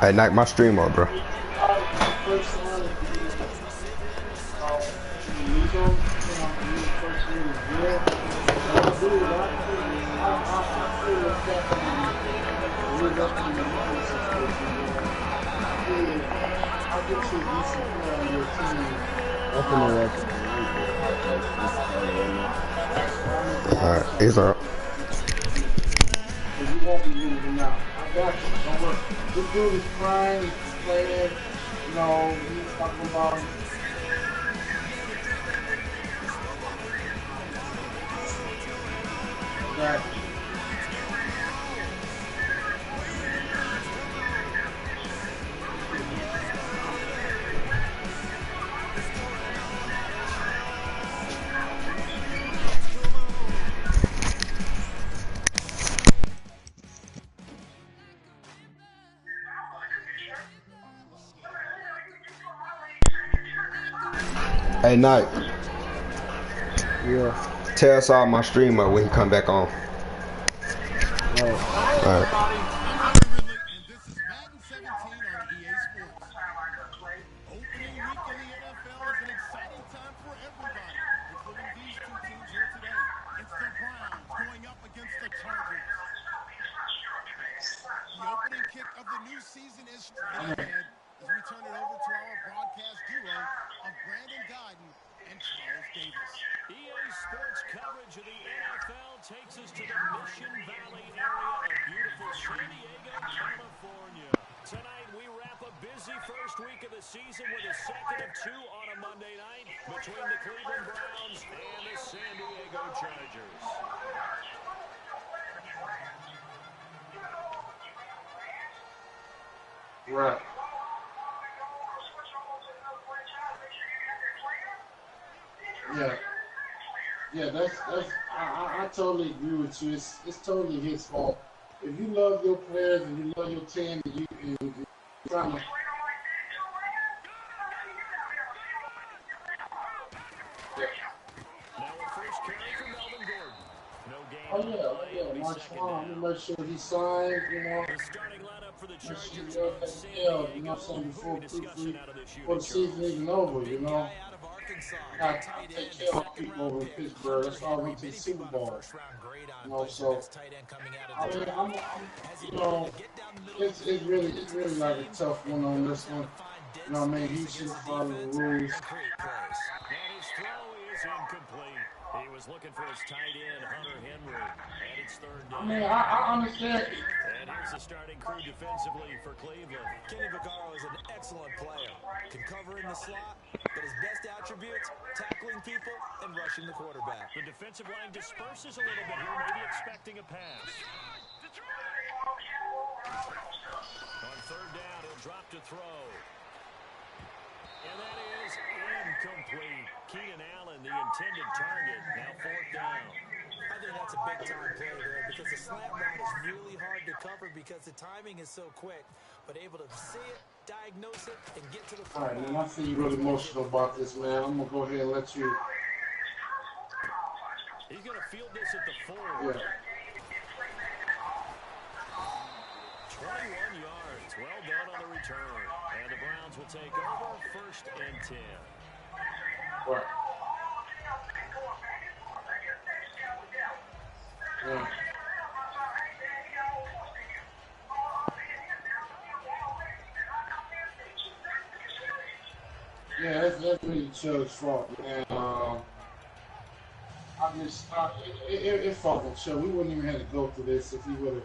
Hey, Nick, my stream up, bro. I'll get you a decent player on your team. I'm finna watch it tonight, but like get started right now. I'll Alright, get you a he's up. decent because you won't be losing out. I got you. Don't worry. This dude is crying. He's complaining. You know, he's talking about exactly. Hey, Nick, Yeah, tell us all my stream up when he come back on. right. Hello, Alright. everybody. I'm Gridiron, and this is Madden 17 on EA Sports. Opening week in the NFL is an exciting time for everybody, including these two teams here today. It's the Browns going up against the Chargers. The opening kick of the new season is straight ahead as we turn it over to our broadcast duo of Brandon Godden and Charles Davis. EA Sports coverage of the NFL takes us to the Mission Valley area of beautiful San Diego, California. Tonight, we wrap a busy first week of the season with a second of two on a Monday night between the Cleveland Browns and the San Diego Chargers. Right. Yeah. Yeah, I totally agree with you. It's totally his fault. If you love your players and you love your team and you're trying to Now a first carry for Melvin Gordon. No gain oh on the play. yeah, It'll be second Marshall, let me down. make sure he signed, The starting lineup for the make sure Chargers he's all in taken San care of, you know Diego. what I'm saying, Who are we discussing out of this before unit, the season Charles? even over, Big guy out of Arkansas, I tight take end, care of second people round over in pick, Pittsburgh. Hunter That's why I Henry. went to the Many people Super got a Bowl. first round grade on You him, know, but he's the so best tight end coming out of I the mean, draft. Has the you ability know, to get down the middle of the it's field, really get it's to the really like a seam, tough and one on knows this how one. to find You dead know what I mean? He space should against the follow the defense rules. and create plays. And his throw is incomplete. He was looking for his tight end, Hunter Henry. And it's third I down. mean, I understand. And here's the starting crew defensively for Cleveland. Kenny Vaccaro is an excellent player. Can cover in the slot, but his best attributes, tackling people and rushing the quarterback. The defensive line disperses a little bit here, maybe expecting a pass. On third down, he'll drop to throw. And that is incomplete. Keenan Allen, the intended target, now fourth down. I think that's a big-time play there because the slant route is really hard to cover because the timing is so quick. But able to see it, diagnose it, and get to the All right, quarterback. man. I see you really emotional about this, man. I'm gonna go ahead and let you. He's going to field this at the 4. Yeah. 21 yards. Well done on the return. And the Browns will take over first and 10. Right. Yeah. Yeah, that's really Chubb's fault, man. It fucking Chubb. We wouldn't even have to go through this if he would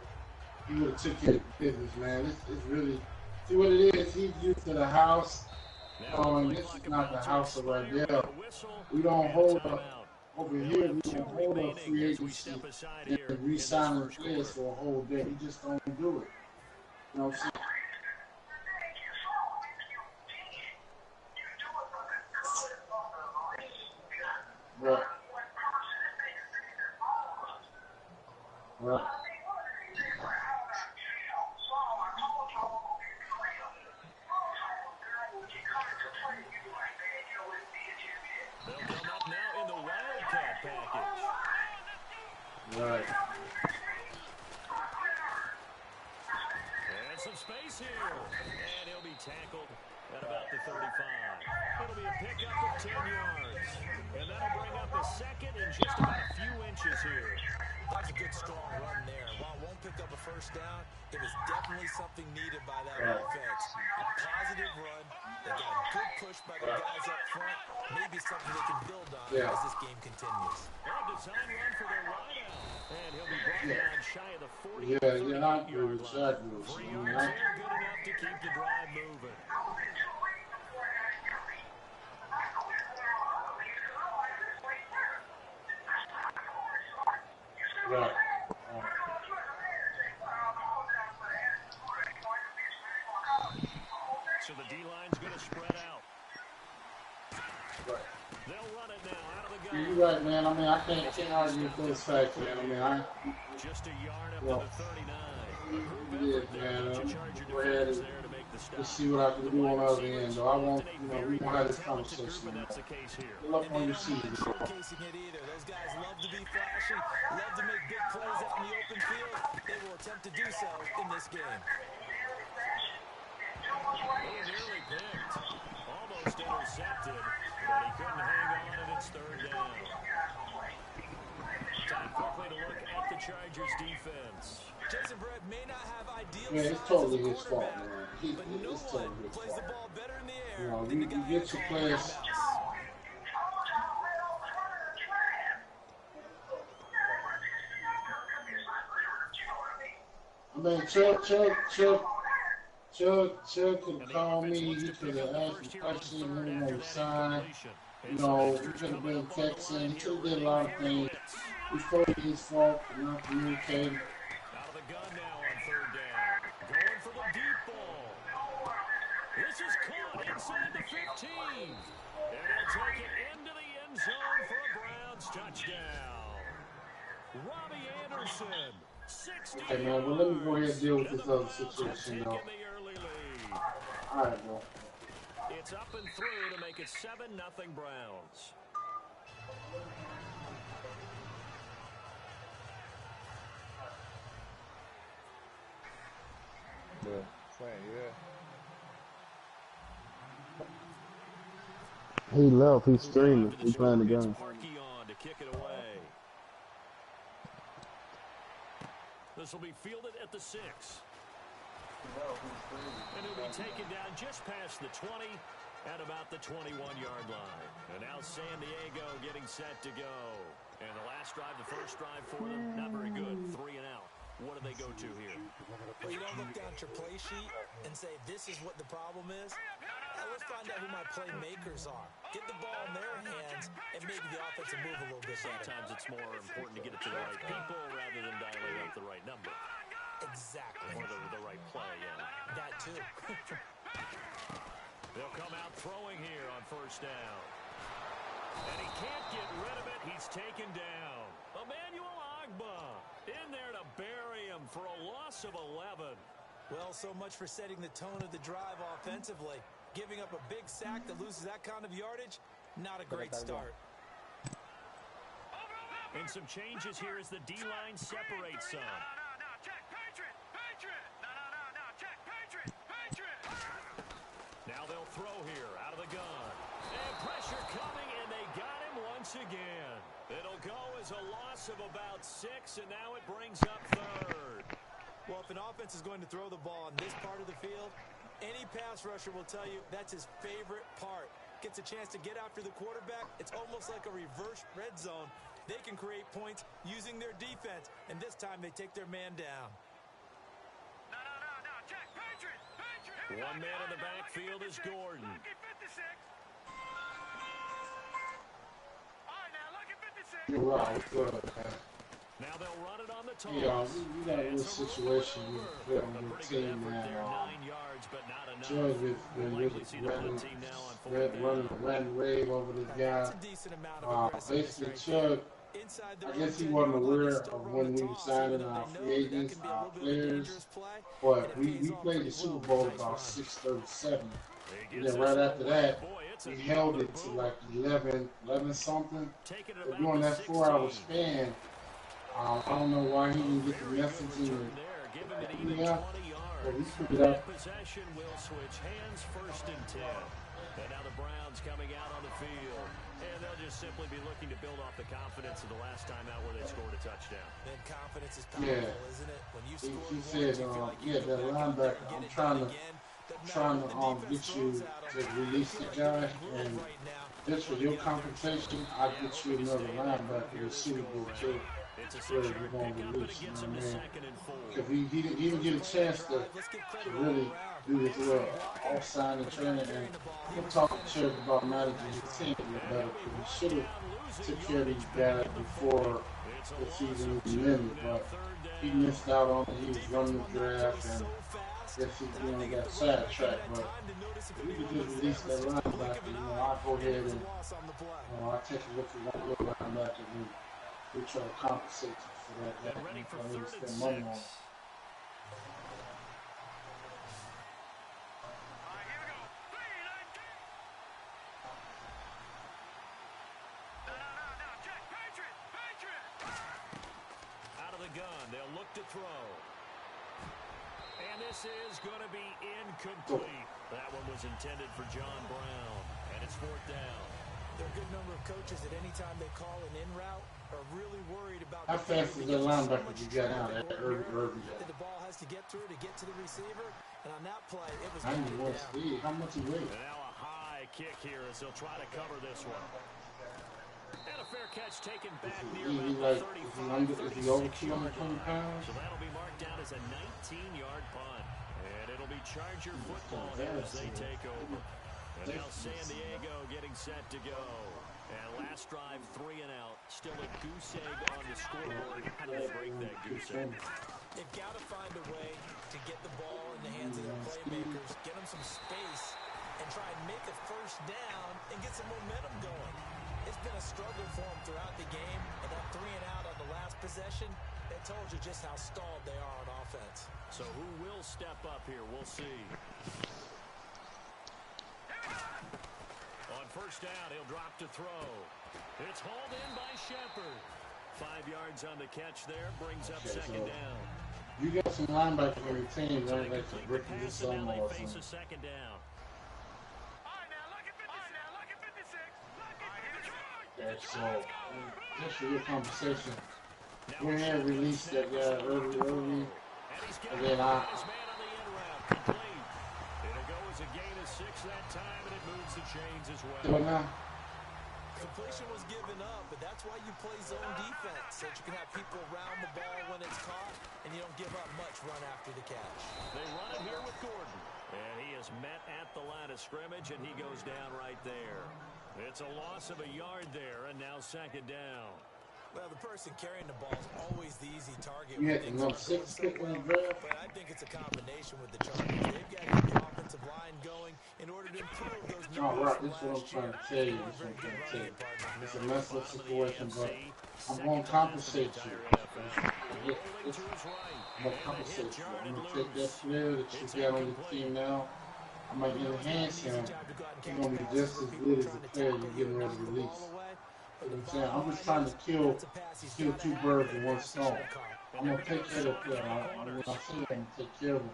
have took care of business, man. It's really see what it is. He's used to the house. And this is not the house of Ardell. We don't hold up over here. We don't hold up free agency and re-signing players for a whole day. We just don't do it. You know what I'm saying? Right. Right. They'll come up now in the Wildcat package. Right. And some space here. here. And he'll be tackled at about the 35. It'll be a pickup of 10 yards. And that'll bring up a second and just about a few inches here. That was a good, strong run there. While it won't pick up a first down, it was definitely something needed by that offense. A positive run. They got a good push by the guys up front. Maybe something they can build on as this game continues. A design run for their wideout. And he'll be brought down shy of the 40 I agree yard with line. you. 3 yards there, good enough to keep the drive moving. Right. So the D-line's going to spread out. Right. They'll run it now out of the gun. You're right, man. I mean, I can't argue with those facts, man. I mean, Just a yard up to the 39. man. Go ahead and just see what I can do on the other end. Though I won't, we won't have this conversation. Good luck on your season. Showcasing it either. Those guys love to be flashy, love to make big plays out in the open field. They will attempt to do so in this game. Nearly picked. Almost intercepted, but he couldn't hang on, and it's third down. Time quickly to look at the Chargers defense. Jason Brett may not have ideal Man, it's size totally as a his fault, man. but no It's one totally his plays the fault. ball better in the air You than the guy get your players. I mean, Chuck could call me. He could have asked me questions on the side. He could have been texting. He could have did a lot of things. It's totally his fault for not communicating. Out of the gun now on third down. Going for the deep ball. This is caught inside the 15. And he'll take it into the end zone for a Browns touchdown. Robbie Anderson, 60 Okay, man, well, let me go ahead and deal with this other situation, though. All right, bro. It's up and through to make it 7-0 Browns. He left. He's streaming. He's playing the game. Parkey on to kick it away. This will be fielded at the 6. And he'll be taken down just past the 20 at about the 21-yard line. And now San Diego getting set to go. And the last drive, the first drive for them, not very good. 3 and out. What do they go to here? Well, you don't look down at your play sheet and say, this is what the problem is. Let's find out who my playmakers are. Get the ball in their hands, and maybe the offense will move a little bit better. Sometimes it's more important to get it to the right people rather than dialing up the right number. Exactly. Or the right play, yeah. That too. They'll come out throwing here on first down. And he can't get rid of it. He's taken down. Emmanuel Ogbah in there to bury him for a loss of 11. Well, so much for setting the tone of the drive offensively. Giving up a big sack that loses that kind of yardage, not a great start. And some changes here as the D-line separates some. Now they'll throw here out of the gun. And pressure coming, and they got him once again. It'll go as a loss of about 6, and now it brings up third. Well, if an offense is going to throw the ball on this part of the field, any pass rusher will tell you that's his favorite part. Gets a chance to get after the quarterback. It's almost like a reverse red zone. They can create points using their defense, and this time they take their man down. One man in the backfield is Gordon. You're right. Good, man. Now they'll run it on the toss. Yeah, we got a little situation with the team, man. Judge has been really running wave over this guy. Basically, Chuck, I guess he wasn't aware of when we were signing our free agents, our players, but we played the Super Bowl about 6:37. And then right after that, we held it to like 11 something. But during that 4-hour span, I don't know why he didn't get the message in the Well, we put it And up. possession will switch hands, 1st and 10. And now the Browns coming out on the field. And they'll just simply be looking to build off the confidence of the last time out where they scored a touchdown. And confidence is powerful, isn't it? When you score He once, said, you feel like yeah, you that go back and linebacker, get I'm it trying done to again. trying The to defense get you throws at to 'em. release the Feel like guy, they're in a groove and right now. just for your compensation, I'll get you another linebacker to Super Bowl too. It's a Where 6-yard we're going to pickup, and it release, you gets know him what to I mean? 2nd and 4. Because he didn't get a chance to really do his little off-sign and training. And I'm talking to Chuck about managing his team a little better, because he should have took care of these guys before the season even ended. But he missed out on it. He was running the draft, and I guess he got sidetracked. But if we could just release that linebacker, I'll go ahead and I'll take a look at one little linebacker and we try to compensate you for that. And ready for I 3rd and spend money on 6. it. Out of the gun, they'll look to throw. And this is going to be incomplete. That one was intended for John Brown, and it's 4th down. There are a good number of coaches at any time they call an in route are really worried about How fast is that linebacker you got out there, Irving? that the ball has to get through to get to the receiver. And on that play, it was 91 speed. How much he weigh? And now a high kick here as they'll try to cover this one. And a fair catch taken back near about the 35, Is he over 36 yard 220 line. pounds? So that'll be marked down as a 19-yard punt. And it'll be Charger football here as they take over. And now San Diego getting set to go. And last drive, 3 and out. Still a goose egg on the scoreboard. How do they break that goose egg? They've got to find a way to get the ball in the hands of their playmakers, get them some space, and try and make a 1st down and get some momentum going. It's been a struggle for them throughout the game, and that 3 and out on the last possession, that told you just how stalled they are on offense. So who will step up here? We'll see. On 1st down, he'll drop to throw. It's hauled in by Shepard. 5 yards on the catch there, brings up 2nd down. You got some linebackers on your team, right? Like the Brick and Pass, and now Summer or they face something. a 2nd down. So, just for your conversation, we're here to release that guy early, and then I. His man on the in route, complete. It'll go as a gain of 6 that time, and it moves the chains as well. What now? Completion was given up, but that's why you play zone defense, so that you can have people around the ball when it's caught, and you don't give up much run after the catch. They run it here with Gordon. And he is met at the line of scrimmage, and he goes down right there. It's a loss of a yard there, and now 2nd down. Well, the person carrying the ball is always the easy target. You had the number 6 pick in the draft? But I think it's a combination with the Chargers. They've got to get the offensive line going in order to improve those No, numbers. right, this is what I'm trying to tell you. This is what I'm trying to tell you. It's a messed up situation, but I'm going to compensate you. I'm going to compensate you. I'm going to take that player that you got on your team now. I might enhance him. He's going to be just as good as the player you're getting ready to release. You know what I'm saying? I'm just trying to kill 2 birds with 1 stone. I'm going to take care of the player. When I say I'm going to take care of him.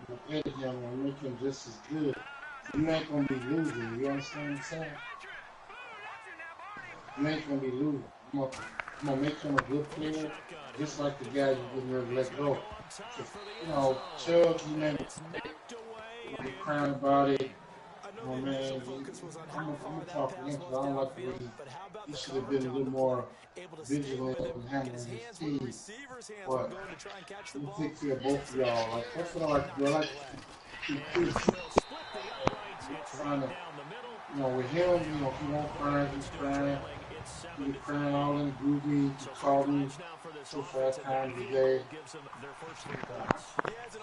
I'm going to edit him. I'm going to make him just as good. You ain't going to be losing. You understand what I'm saying? You ain't going to be losing. I'm going to make him a good player, just like the guy you're getting ready to let go. You know, Chuck, he made a crying about it. Oh man, I'm gonna talk to him because I don't like the way he should have been a little more vigilant in handling his team. But he take care of both of y'all. Like that's what I like to do. I like to keep trying to, with him, he won't cry, he's crying. He's crying all in the groovy, he called me 2-5 times a day.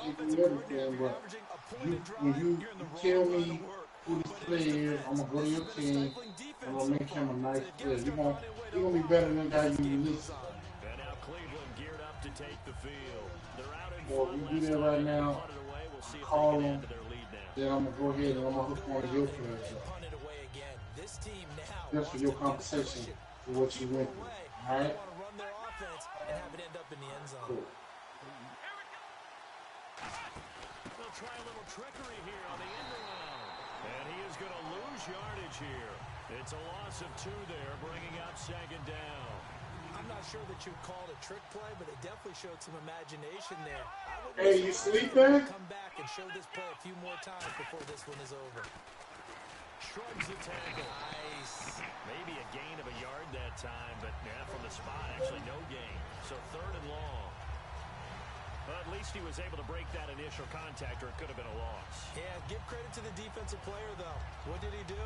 He do everything, but when you tell me who this player is, I'm going to go to your team, I'm going to make him a nice player. You're going to be better than the guy you released. And now Cleveland geared up to take the field. They're out in Well, you do that right now, call him, then I'm going to go ahead and I'm going to hook one of your players up. Just for your compensation for what you went through. All right? Cool. try a little trickery here on the end around. And he is going to lose yardage here. It's a loss of 2 there, bringing up 2nd down. I'm not sure that you'd call it a trick play, but it definitely showed some imagination there. Hey, you sleeping? Come back and show this play a few more times before this one is over. Shrugs the tackle. Nice. Maybe a gain of a yard that time, but yeah, from the spot, actually no gain. So 3rd and long. But at least he was able to break that initial contact, or it could have been a loss. Yeah, give credit to the defensive player, though. What did he do?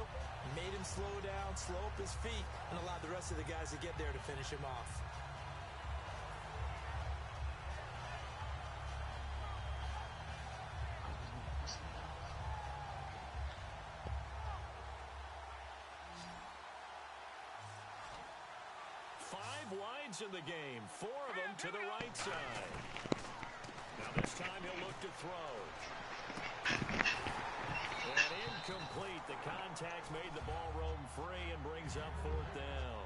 Made him slow down, slow up his feet, and allowed the rest of the guys to get there to finish him off. Five wides in the game, 4 of them to the right side. Now this time he'll look to throw. And incomplete. The contact made the ball roam free and brings up 4th down.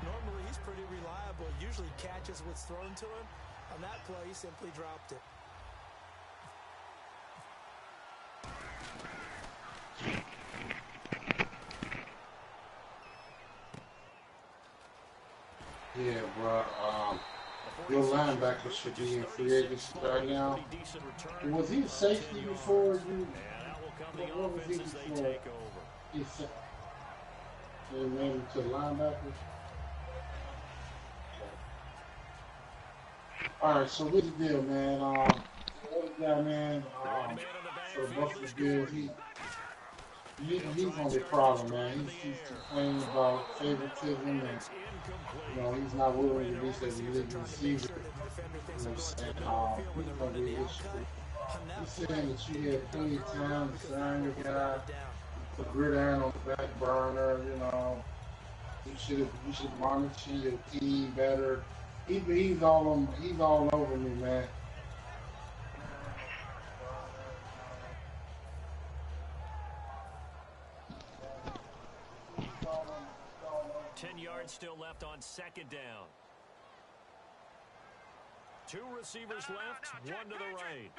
Normally he's pretty reliable. Usually catches what's thrown to him. On that play, he simply dropped it. Yeah, bro. Your linebacker should be in free agency right now. Was he a safety before you? What was he before? They made him to linebacker. All right, so what's the deal, man? The other guy, man, for the Buffalo Bills, he's on the problem, man. He's complaining about favoritism, and he's not willing to release that elite receiver. You know what I'm saying? He's gonna be an issue. He's saying that you had plenty of time to sign your guy, put Gridiron on the back burner. You should monitor your team better. He's all over me, man. 10 yards still left on 2nd down. 2 receivers left, 1 to the right.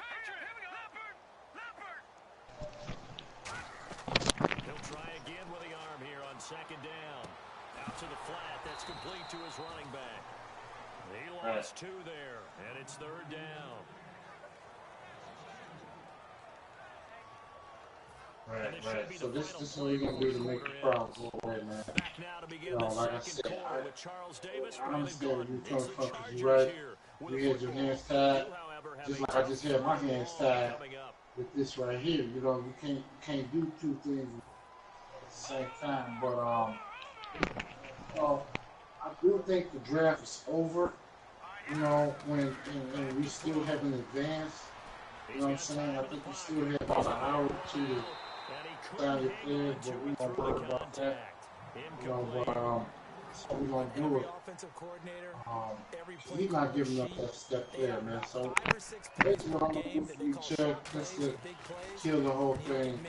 He'll try again with the arm here on 2nd down. Out to the flat, that's complete to his running back. He lost 2 there, and it's 3rd down. Right. So this is what we're gonna do to make the problem go away, man. Like I said, I understand where you're coming from, because you're right. You had your hands tied, just like I just had my hands tied with this right here. You can't do 2 things at the same time. But I do think the draft is over. When we still haven't advanced. You know what I'm saying? I think we still have about an hour or 2 to sign your players, but we don't worry about that. So we're going to do it. He's not giving up that step there, man. So basically what I'm going to do for you, Chuck, just to kill the whole thing,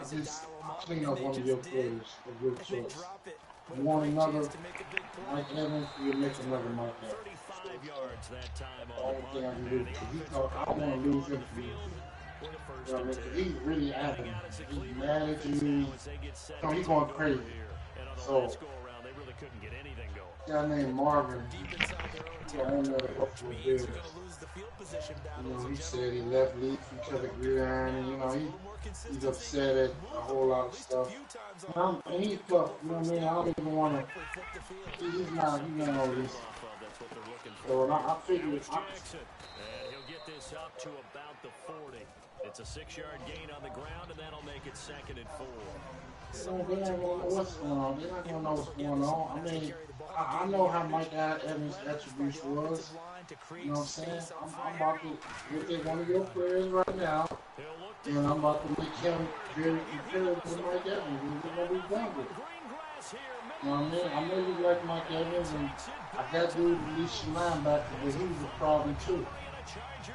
I just clean up one of your players, a good choice. You want another Mike Evans, you'll make another Mike Evans. 35 yards that time on the only thing I can do, because I don't want to lose him for you. He's really acting. He's mad at you. He's going crazy. So, a guy named Marvin, the owner of the Buffalo Bills, he said he left Leaf because of Gridiron, and he's upset at a whole lot of stuff. And he's tough, you know what I mean? I don't even want to. He's not all this. So I figured. He'll get this up to about the 40. It's a 6-yard gain on the ground, and that'll make it 2nd and 4. They ain't gonna know what's going on. They're not gonna know what's going on. I mean, I know how Mike Evans' attributes was. You know what I'm saying? I'm about to look at one of your players right now, and I'm about to make him very competitive with Mike Evans. And we're gonna be done with it. You know what I mean? I know you like Mike Evans, and I got dude release your linebacker, but he was a problem too.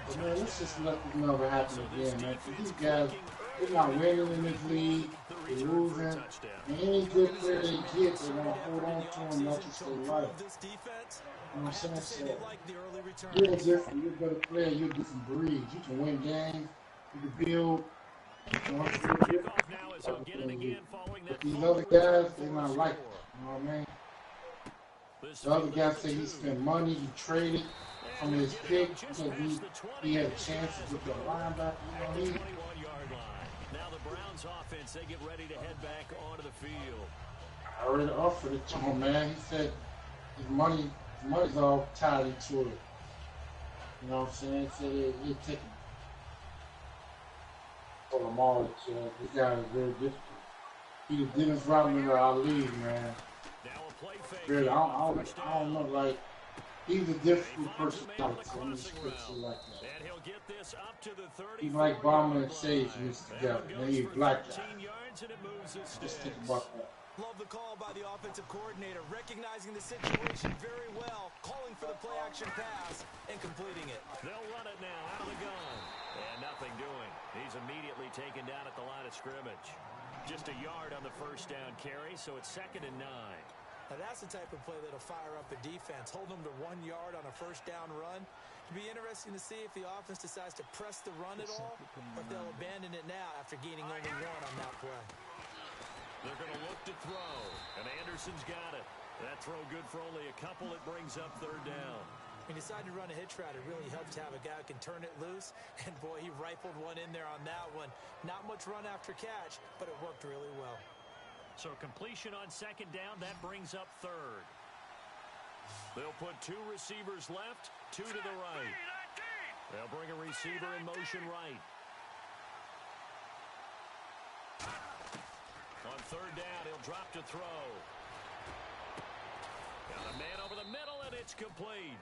But man, let's just let this never happen again, man. These guys, they're not winning in this league. They're losing. And any good player they get, they're going to hold on to him much as they like. You know what I'm saying? So, you're different. You're a better player. You're a different breed. You can win games. You can build. You know, Kickoff now as he'll get it again following but that these fumble other guys, return they're for a not score. like that. You know what I mean? This The other field guy goal said he 2. spent money, he traded from And he'll his get it pick up just because past the 20. he had a His chance to guys get will the go to work linebacker. at the You know, 21-yard line. Now the Browns offense, they get ready to head back onto the field. I already offered it to him, man. He said his money's all tied into it. You know what I'm saying? He said he'd take it for them all. This guy is very difficult. He the Dennis Rodman of our league, man. Now a play fake Really, here I on don't, first I don't know, down. like, he's a difficult Finds him in on the personality. I'm just crossing put you route. like that. And he'll get this up to the He's like Bomber 34-yard and Sage line. mixed That together. one Man, goes he's a for black guy. 13 yards, and it moves the Just think sticks. about that. Love the call by the offensive coordinator, recognizing the situation very well, calling for the play-action pass, and completing it. They'll run it now out of the gun. And nothing doing. He's immediately taken down at the line of scrimmage. Just a yard on the first down carry, so it's 2nd and 9. Now that's the type of play that'll fire up a defense, hold them to 1 yard on a first down run. It'll be interesting to see if the offense decides to press the run at all, or if they'll abandon it now after gaining only 1 on that play. They're going to look to throw, and Anderson's got it. That throw good for only a couple. It brings up 3rd down. When you decide to run a hitch route, it really helps to have a guy who can turn it loose. And, boy, he rifled one in there on that one. Not much run after catch, but it worked really well. So completion on 2nd down, that brings up 3rd. They'll put 2 receivers left, 2 to the right. They'll bring a receiver in motion right. On 3rd down, he'll drop to throw. Got a man over the middle, and it's complete.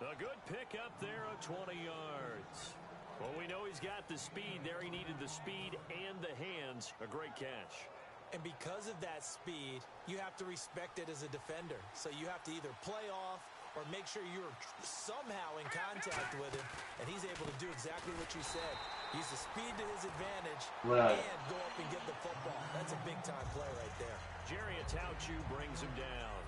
A good pick up there of 20 yards. Well, we know he's got the speed there. He needed the speed and the hands. A great catch. And because of that speed, you have to respect it as a defender. So you have to either play off or make sure you're somehow in contact with him, and he's able to do exactly what you said. Use the speed to his advantage and go up and get the football. That's a big-time play right there. Jerry Atauchu brings him down.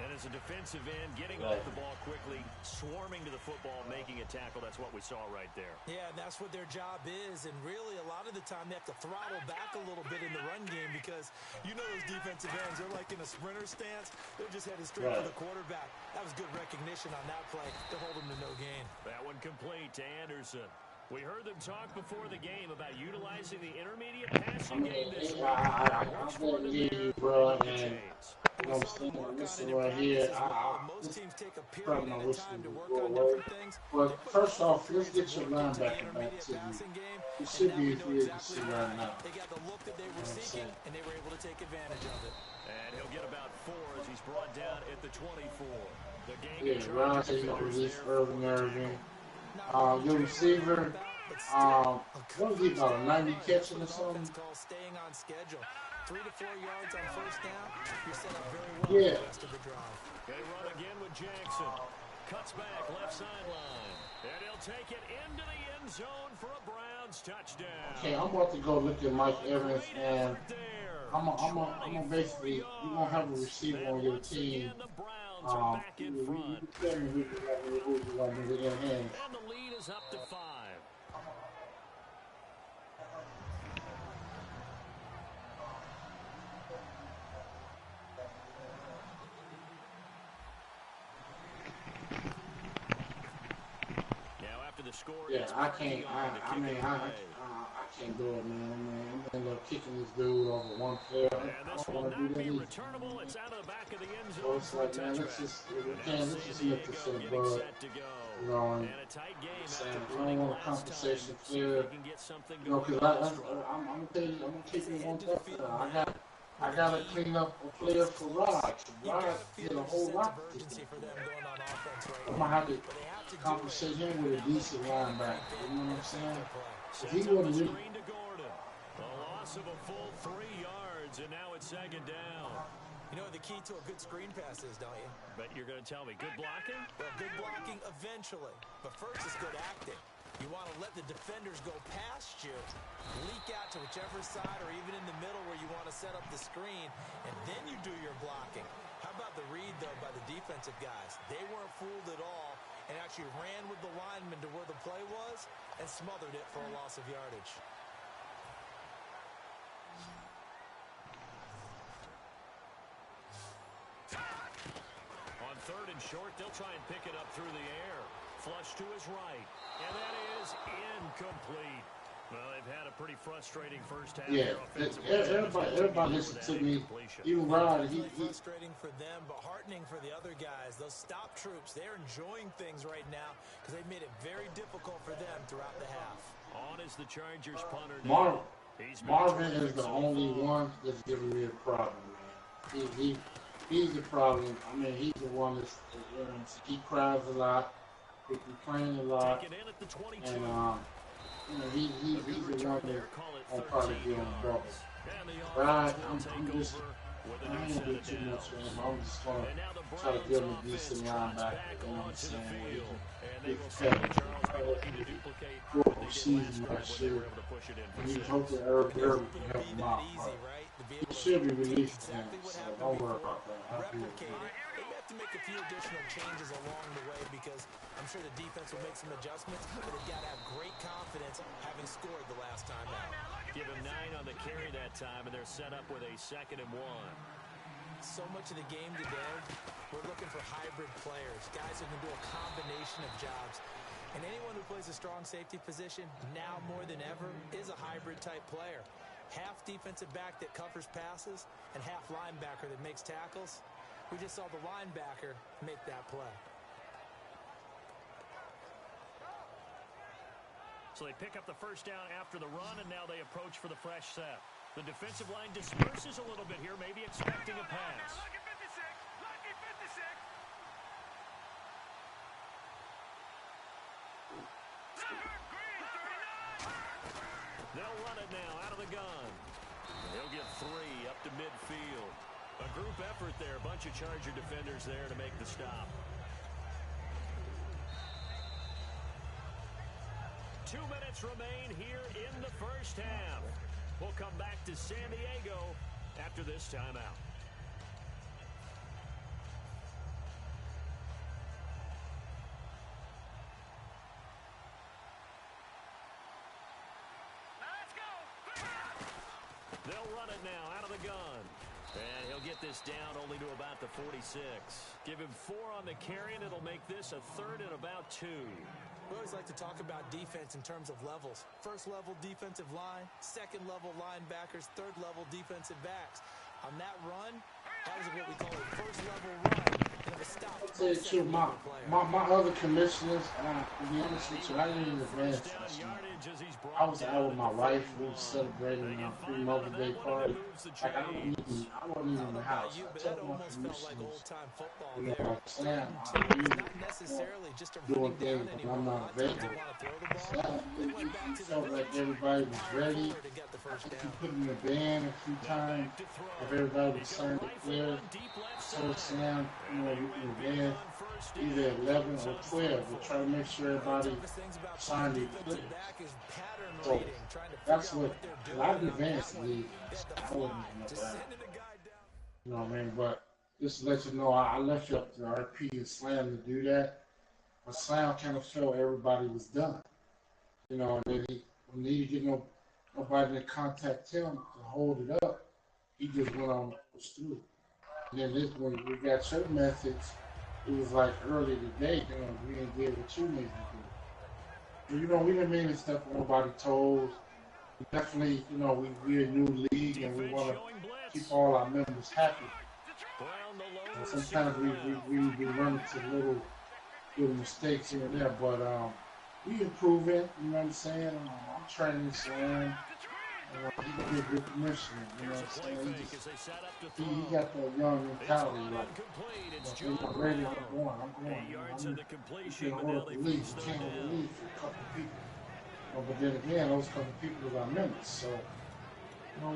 And as a defensive end, getting off the ball quickly, swarming to the football, making a tackle, that's what we saw right there. Yeah, and that's what their job is. And really, a lot of the time, they have to throttle back a little bit in the run game because you know those defensive ends, they're like in a sprinter stance. They're just headed straight for the quarterback. That was good recognition on that play to hold them to no gain. That one complete to Anderson. We heard them talk before the game about utilizing the intermediate passing game this week. I believe you, bro, and you know what I'm saying? This is right here. Most teams take a Probably period not at a wishing time to to work go on away. different things. But first off, let's get your linebacker back to you. You should be free agency right now. They got the look that they were seeking, and they were able to take advantage of it. And he'll get about 4 as he's brought down at the 24. The game Yeah, Ron said he's going to release Irving. Your receiver, what is he about, a 90 catching or something? Staying on schedule. 3 to 4 yards on first down. You're set up very well for the rest of the drive. They run again with Jackson. Cuts back left sideline. And he'll take it into the end zone for a Browns touchdown. Okay, I'm about to go look at Mike Evans, and I'm basically, you're going to have a receiver on your team. You tell me who you want me to get in. And the lead is up to 5. Now after the score, yeah, I can't. I mean, I can't do it, man. I'm gonna end up kicking this dude over one player. And this will not be returnable. It's out of the back of the end zone. So it's like, man, let's just nip this in the bud. You know, and I don't want a compensation clear. You know, because I'm gonna tell you, I'm gonna keep it one touchdown. I gotta clean up a player for Rod. Rod did a whole lot this game. I'm gonna have to compensate him with a decent linebacker. You know what I'm saying? If he wasn't really. A loss of a full 3 yards, and now it's 2nd down. You know what the key to a good screen pass is, don't you? But you're going to tell me, good blocking? Well, good blocking eventually. But first is good acting. You want to let the defenders go past you, leak out to whichever side or even in the middle where you want to set up the screen, and then you do your blocking. How about the read, though, by the defensive guys? They weren't fooled at all, and actually ran with the lineman to where the play was and smothered it for a loss of yardage. On 3rd and short, they'll try and pick it up through the air. Flush to his right, and that is incomplete. Well, they've had a pretty frustrating first half. Yeah, everybody listen to me. Even Rod, he frustrating for them, but heartening for the other guys. Those stop troops, they're enjoying things right now because they've made it very difficult for them throughout the half. On is the Chargers punter. Marvin is the only one that's giving me a problem, man. He's the problem. I mean, he's the one that's, he cries a lot, he complains a lot, and he's the one that I'll probably be on the ball. But I ain't gonna do too much for him. I'm just gonna try to give him a decent linebacker. You know what I'm saying? He can season last year. And he's hoping Eric can help him out. He should be released now, so don't worry about that. I'll be okay. They have to make a few additional changes along the way because I'm sure the defense will make some adjustments, but they've got to have great confidence having scored the last time out. Give him 9 on the carry that time, and they're set up with a 2nd and 1. So much of the game today, we're looking for hybrid players, guys who can do a combination of jobs. And anyone who plays a strong safety position, now more than ever, is a hybrid type player. Half defensive back that covers passes and half linebacker that makes tackles. We just saw the linebacker make that play. So they pick up the first down after the run, and now they approach for the fresh set. The defensive line disperses a little bit here, maybe expecting a pass. They'll run it now out of the gun. He'll get 3 up to midfield. A group effort there. A bunch of Charger defenders there to make the stop. 2 minutes remain here in the first half. We'll come back to San Diego after this timeout. They'll run it now out of the gun. And he'll get this down only to about the 46. Give him 4 on the carry, and it'll make this a 3rd and about 2. We always like to talk about defense in terms of levels. 1st level defensive line, 2nd level linebackers, 3rd level defensive backs. On that run, that was what we call a 1st level run. And a stop. I'll tell you the truth, my other commissioners, to be honest with you, I didn't advance this year. I was out with my wife. We were celebrating our pre-Mother's Day party. Like, I wasn't even in the house. I told my commissioners, you know what I'm saying? I'm doing things, but I'm not available. So I felt like everybody was ready. I think we put in the band a few times. If everybody was signed to clear, so Sam, you know, in the band, either 11 or 12, to try to make sure everybody signed their clear. So that's what I advanced the league. I wasn't even know that. You know what I mean? But just to let you know, I left you up to RP and Slam to do that. But Slam kind of felt everybody was done. You know, and then he needed to get nobody to contact him to hold it up. He just went on and pushed through. And then this, when we got your message, it was like early today, you know, we didn't get what you needed to do. But, you know, we didn't mean this stuff nobody told. We definitely, you know, we're a new league and we want to keep all our members happy. And sometimes we run into little mistakes here and there, but we improving, you know what I'm saying? I'm training Slam. He can be a good commissioner, you know what I'm saying? He got that young mentality, like, you know, I'm ready, I'm going. You can't hold up the league, you can't hold the league for a couple of people. You know, but then again, those couple of people are our members, so, you know,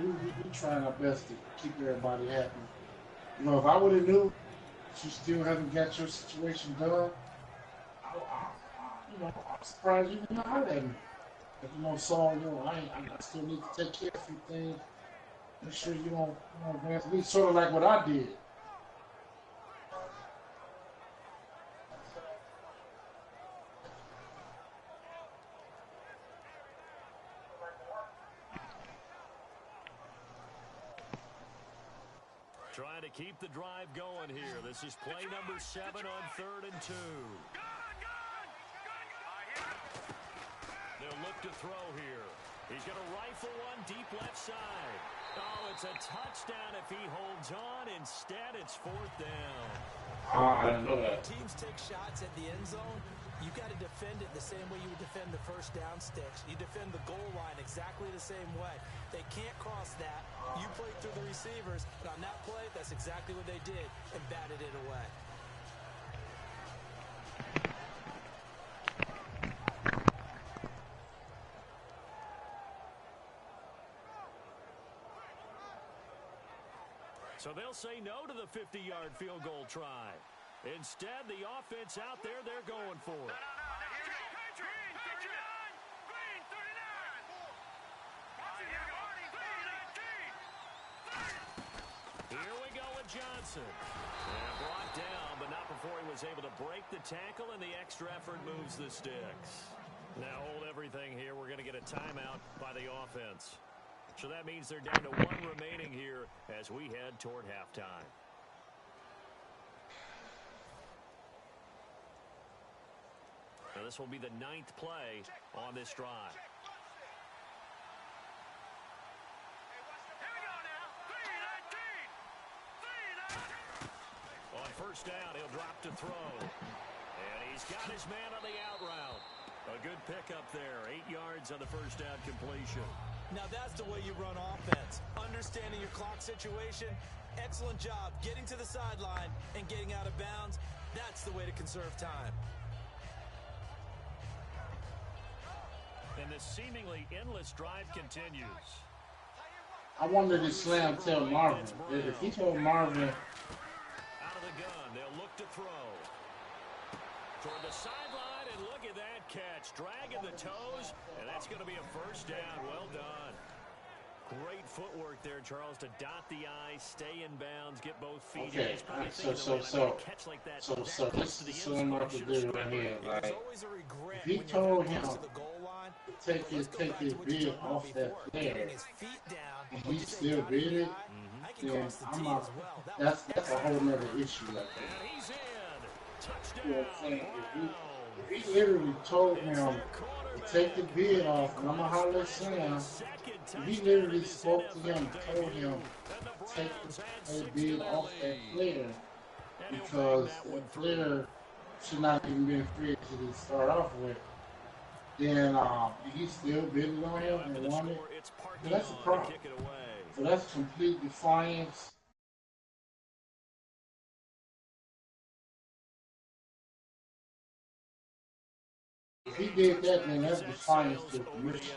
we trying our best to keep everybody happy. You know, if I would have knew that you still haven't got your situation done, I'm surprised you didn't know how that. If you know, Saul, you know, I still need to take care of a few things. Make sure you don't advance me. Sort of like what I did. Trying to keep the drive going here. This is play number 7 on 3rd and 2. They'll look to throw here. He's going to rifle one deep left side. Oh, it's a touchdown if he holds on. Instead, it's 4th down. I didn't know that. Teams take shots at the end zone. You got to defend it the same way you would defend the first down sticks. You defend the goal line exactly the same way. They can't cross that. You play through the receivers, and on that play, that's exactly what they did and batted it away. So they'll say no to the 50-yard field goal try. Instead, the offense out there, they're going for it. Here we go with Johnson. And brought down, but not before he was able to break the tackle, and the extra effort moves the sticks. Now hold everything here. We're going to get a timeout by the offense. So that means they're down to 1 remaining here as we head toward halftime. Now this will be the 9th play on this drive. On first down, he'll drop to throw. And he's got his man on the out route. A good pickup there. 8 yards on the first down completion. Now that's the way you run offense. Understanding your clock situation. Excellent job getting to the sideline and getting out of bounds. That's the way to conserve time. And this seemingly endless drive continues. I wonder if Slam tell Marvin. If he told Marvin. Out of the gun, they'll look to throw. Toward the sideline, and look at that catch. Dragging the toes, and that's going to be a first down. Well done. Great footwork there, Charles, to dot the I, stay in bounds, get both feet in. Okay, so this is what I'm about to do right here. Like, if he told him to take his bid off that player, and he still bid it, then I'm not. That's a whole nother issue right there. You know what I'm saying? If he literally told him to take the bid off, and I'm gonna holler at Sam. If he literally spoke to him, told him to take the bid off that player because that player should not even been free to start off with, then he still bid it on him and won it. So that's a problem. So that's complete defiance. If he did that, then that's defiance to the commission.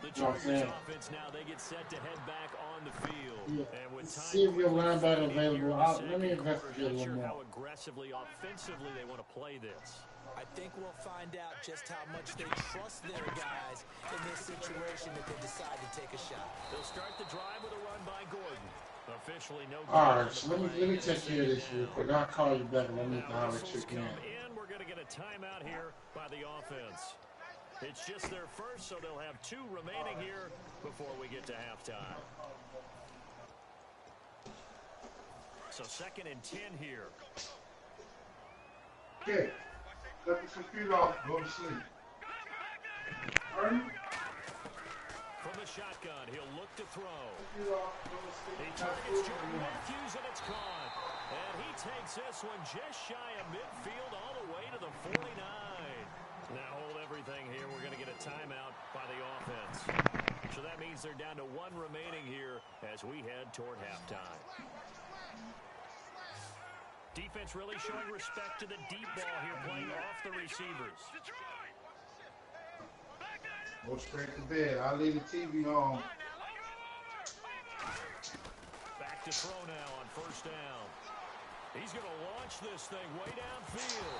You know what I'm saying? Now they get set to head back on the field. Yeah. And with time, see if your linebacker available. Let me investigate a little more. How aggressively, offensively they want to play this. I think we'll find out just how much they trust their guys in this situation if they decide to take a shot. They'll start the drive with a run by Gordon. Officially no. All right, so let me take care of this real quick. I'll call you back. Let me holler at you again. We're going to get a timeout here by the offense. It's just their first, so they'll have 2 remaining here before we get to halftime. So 2nd and 10 here. Okay, cut the computer off. Go to sleep. From the shotgun, he'll look to throw. He targets Jordan Matthews, and it's caught. And he takes this one just shy of midfield all the way to the 49. Now hold everything here. We're going to get a timeout by the offense. So that means they're down to 1 remaining here as we head toward halftime. Defense really showing respect to the deep ball here, playing off the receivers. Go straight to bed. I'll leave the TV on. Back to throw now on first down. He's going to launch this thing way downfield.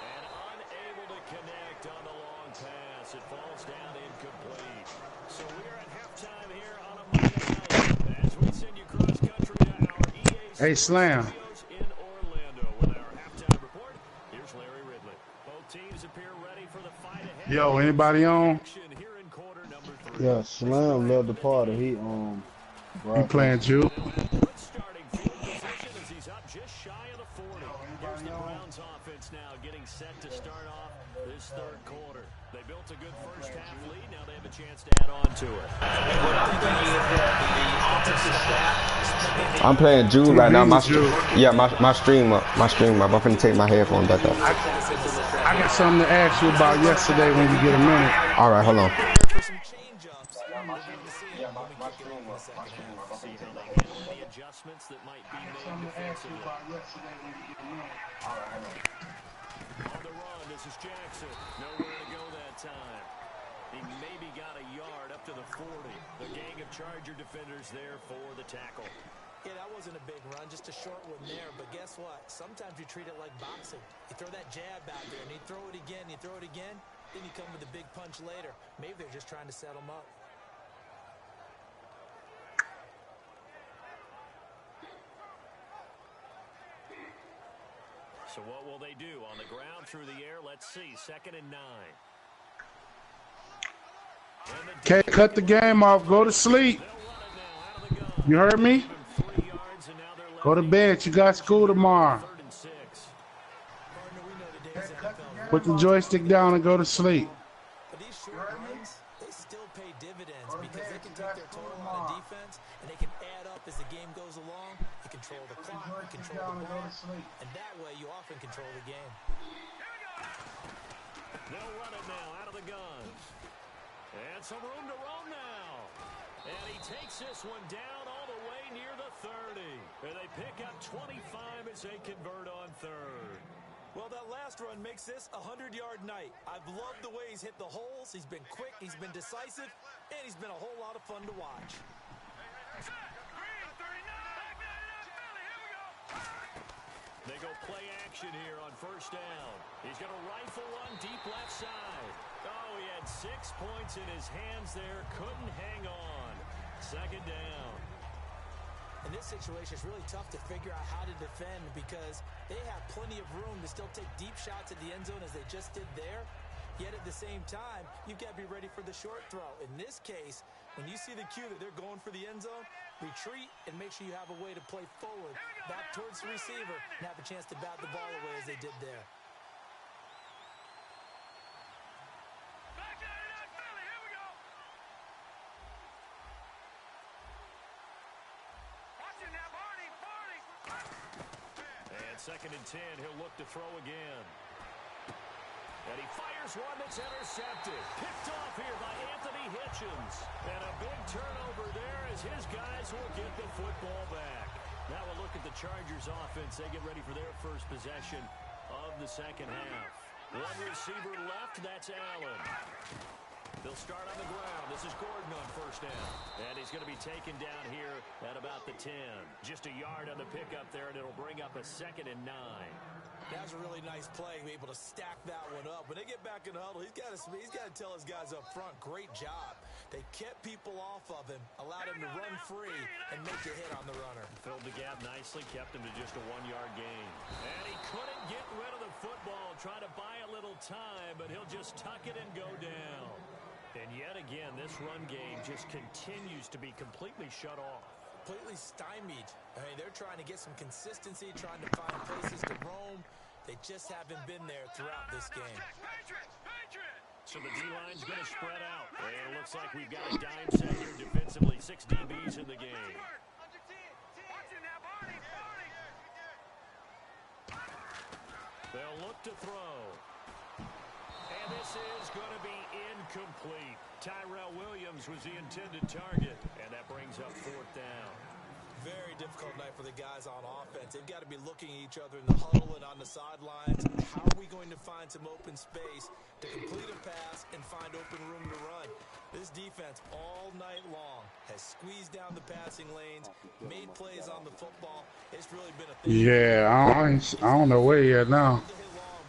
And unable to connect on the long pass. It falls down incomplete. So we're at halftime here on a Monday night as we send you cross country to our EA Hey, Slam. Studios in Orlando with our halftime report. Here's Larry Ridley. Both teams appear ready for the fight ahead. Yo, anybody on? Here in quarter number 3. Yeah, Slam love the party. He You playing Jew? Starting field set to start off this third quarter. They built a good first half lead. Now they have a chance to add on to it. I'm playing Jude right now. My stream up. I'm finna take my headphones back off. I got something to ask you about yesterday when you get a minute. All right, hold on. For some change-ups. See how they handle any adjustments that might be made defensively. On the run, this is Jackson. Nowhere to go that time. He maybe got a yard up to the 40. The gang of Charger defenders there for the tackle. Yeah, that wasn't a big run, just a short one there. But guess what? Sometimes you treat it like boxing. You throw that jab out there, and you throw it again, then you come with a big punch later. Maybe they're just trying to set him up. So what will they do? On the ground, through the air, let's see. 2nd and 9. Okay, cut the game off. Go to sleep. You heard me? Go to bed. You got school tomorrow. Put the joystick down and go to sleep. But these short runs, they still pay dividends because they can take their toll on the defense and they can add up as the game goes along. You control the clock, you control the ball, and that way you often control the game. They'll run it now out of the guns. And some room to roam now. And he takes this one down all the way near the 30. And they pick up 25 as they convert on 3rd. Well, that last run makes this a 100-yard night. I've loved the way he's hit the holes. He's been quick, he's been decisive, and he's been a whole lot of fun to watch. They go play action here on 1st down. He's going to rifle one deep left side. Oh, he had 6 points in his hands there. Couldn't hang on. 2nd down. In this situation, it's really tough to figure out how to defend because they have plenty of room to still take deep shots at the end zone as they just did there. Yet at the same time, you've got to be ready for the short throw. In this case, when you see the cue that they're going for the end zone, retreat and make sure you have a way to play forward, back towards the receiver, and have a chance to bat the ball away as they did there. And 2nd and 10, he'll look to throw again. And he fires one that's intercepted. Picked off here by Anthony Hitchens. And a big turnover there as his guys will get the football back. Now we'll look at the Chargers offense. They get ready for their first possession of the 2nd half. One receiver left, that's Allen. They'll start on the ground. This is Gordon on 1st down. And he's going to be taken down here at about the 10. Just a yard on the pickup there, and it'll bring up a 2nd and 9. That was a really nice play, be able to stack that one up. When they get back in the huddle, he's got to tell his guys up front, great job. They kept people off of him, allowed him to run free, and make a hit on the runner. Filled the gap nicely, kept him to just a 1-yard gain. And he couldn't get rid of the football, trying to buy a little time, but he'll just tuck it and go down. And yet again, this run game just continues to be completely shut off. Completely stymied. I mean, they're trying to get some consistency, trying to find places to roam. They just haven't been there throughout this game. So the D-line's going to spread out. And it looks like we've got a dime set here defensively. 6 DBs in the game. They'll look to throw. And this is going to be incomplete. Tyrell Williams was the intended target. And that brings up 4th down. Very difficult night for the guys on offense. They've got to be looking at each other in the huddle and on the sidelines. How are we going to find some open space to complete a pass and find open room to run? This defense all night long has squeezed down the passing lanes, made plays on the football. It's really been a thing. Yeah, I don't know where he at now.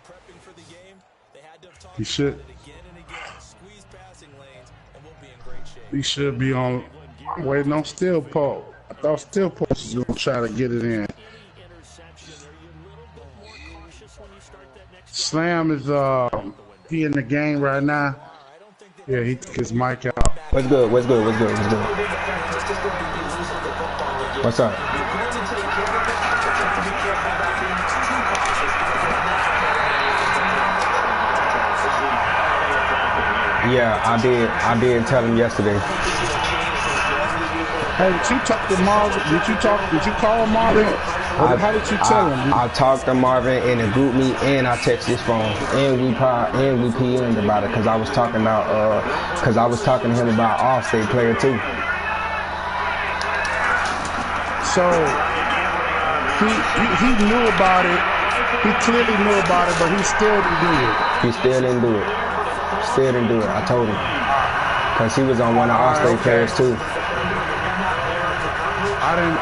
Prepping for the game, they had to have talked He should. about it again and again. Squeeze passing lanes, and we'll be in great shape. He should be on. I'm waiting on Steel Post. I thought Steel Post was gonna try to get it in. Slam is he in the game right now. Yeah, he took his mic out. What's good? What's good? What's good? What's good? What's up? Yeah, I did tell him yesterday. Hey, did you talk to Marvin? Did you call Marvin? Or how did you tell him? I talked to Marvin in a group meet, and I texted his phone, and we PM'd about it because I was talking to him about All-State player too. So he knew about it. He clearly knew about it, but he still didn't do it. He still didn't do it. Still didn't do it. I told him because he was on one of All-State players too. I didn't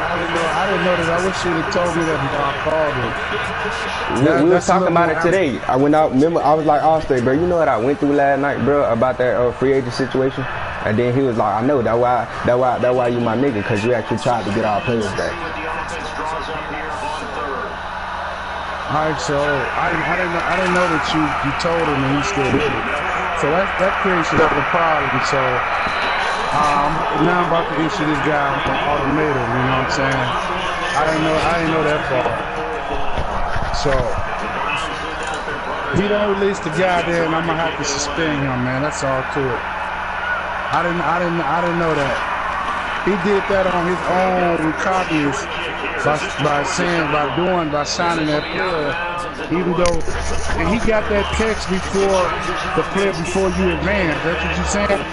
know that. I wish you'd have told me that before I called him. We was talking about it today. I went out. Remember, I was like, All-State, bro. You know what I went through last night, bro, about that free agent situation. And then he was like, I know. That's why you my nigga, because you actually tried to get our players back. All right, so I didn't know that you told him and he still did it. So that creates another problem. So now I'm about to issue this guy an ultimatum. You know what I'm saying? I didn't know that part. So if he don't release the guy, then I'm gonna have to suspend him, man. That's all to it. I didn't know that. He did that on his own recognizance by signing that player, even though, and he got that text before you advance. That's what you're saying?